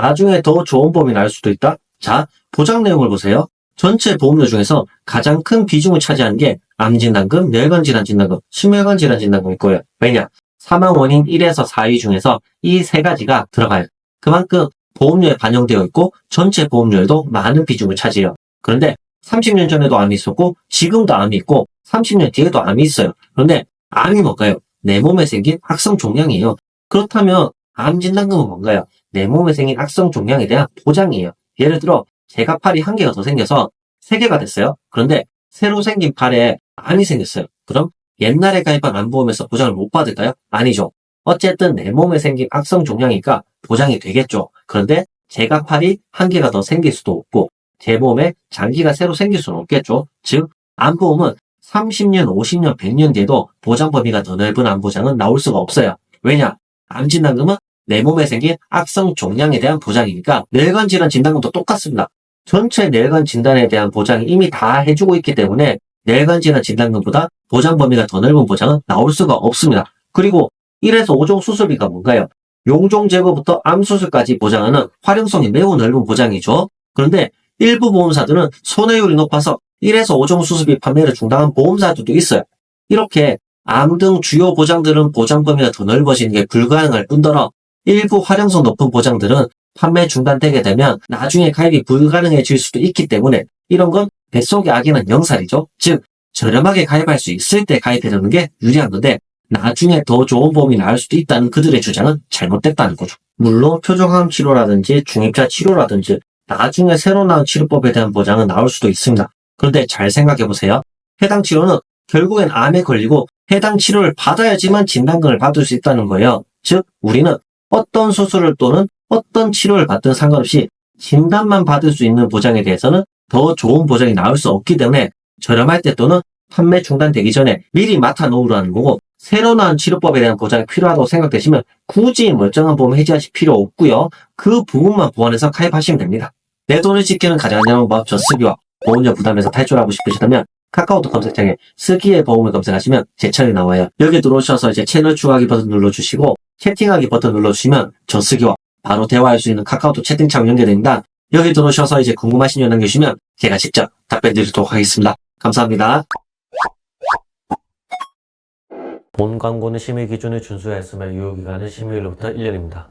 나중에 더 좋은 보험이 나올 수도 있다. 자, 보장 내용을 보세요. 전체 보험료 중에서 가장 큰 비중을 차지하는 게 암진단금, 뇌관질환진단금, 심혈관질환진단금일 거예요. 왜냐? 사망 원인 1에서 4위 중에서 이 세 가지가 들어가요. 그만큼 보험료에 반영되어 있고 전체 보험료에도 많은 비중을 차지해요. 그런데 30년 전에도 암이 있었고 지금도 암이 있고 30년 뒤에도 암이 있어요. 그런데 암이 뭔가요? 내 몸에 생긴 악성 종양이에요. 그렇다면 암 진단금은 뭔가요? 내 몸에 생긴 악성 종양에 대한 보장이에요. 예를 들어 제가 팔이 한 개가 더 생겨서 세 개가 됐어요. 그런데 새로 생긴 팔에 암이 생겼어요. 그럼 옛날에 가입한 암보험에서 보장을 못 받을까요? 아니죠. 어쨌든 내 몸에 생긴 악성 종양이니까 보장이 되겠죠. 그런데 제가 팔이 한 개가 더 생길 수도 없고 제 몸에 장기가 새로 생길 수는 없겠죠. 즉 암보험은 30년, 50년, 100년 뒤에도 보장 범위가 더 넓은 암보장은 나올 수가 없어요. 왜냐? 암진단금은 내 몸에 생긴 악성 종양에 대한 보장이니까 뇌관 질환 진단금도 똑같습니다. 전체 뇌관 진단에 대한 보장이 이미 다 해주고 있기 때문에 뇌관 질환 진단금보다 보장 범위가 더 넓은 보장은 나올 수가 없습니다. 그리고 1에서 5종 수술비가 뭔가요? 용종 제거부터 암 수술까지 보장하는 활용성이 매우 넓은 보장이죠. 그런데 일부 보험사들은 손해율이 높아서 1에서 5종 수술비 판매를 중단한 보험사들도 있어요. 이렇게 암 등 주요 보장들은 보장 범위가 더 넓어지는 게 불가능할 뿐더러 일부 활용성 높은 보장들은 판매 중단되게 되면 나중에 가입이 불가능해질 수도 있기 때문에 이런 건 뱃속의 아기는 영살이죠. 즉 저렴하게 가입할 수 있을 때 가입해두는 게 유리한 건데 나중에 더 좋은 보험이 나올 수도 있다는 그들의 주장은 잘못됐다는 거죠. 물론 표적암 치료라든지 중입자 치료라든지 나중에 새로 나온 치료법에 대한 보장은 나올 수도 있습니다. 그런데 잘 생각해보세요. 해당 치료는 결국엔 암에 걸리고 해당 치료를 받아야지만 진단금을 받을 수 있다는 거예요. 즉 우리는 어떤 수술을 또는 어떤 치료를 받든 상관없이 진단만 받을 수 있는 보장에 대해서는 더 좋은 보장이 나올 수 없기 때문에 저렴할 때 또는 판매 중단되기 전에 미리 맡아 놓으라는 거고 새로 나온 치료법에 대한 보장이 필요하다고 생각되시면 굳이 멀쩡한 보험 해지하실 필요 없고요. 그 부분만 보완해서 가입하시면 됩니다. 내 돈을 지키는 가장 안전한 방법 저쓰기와 보험료 부담에서 탈출하고 싶으시다면 카카오톡 검색창에 쓰기의 보험을 검색하시면 제 채널이 나와요. 여기 들어오셔서 이제 채널 추가하기 버튼 눌러주시고 채팅하기 버튼 눌러주시면 저쓰기와 바로 대화할 수 있는 카카오톡 채팅창 연결됩니다. 여기 들어오셔서 이제 궁금하신 점 남겨주시면 제가 직접 답변 드리도록 하겠습니다. 감사합니다. 본 광고는 심의 기준을 준수했으며 유효기간은 심의일로부터 1년입니다.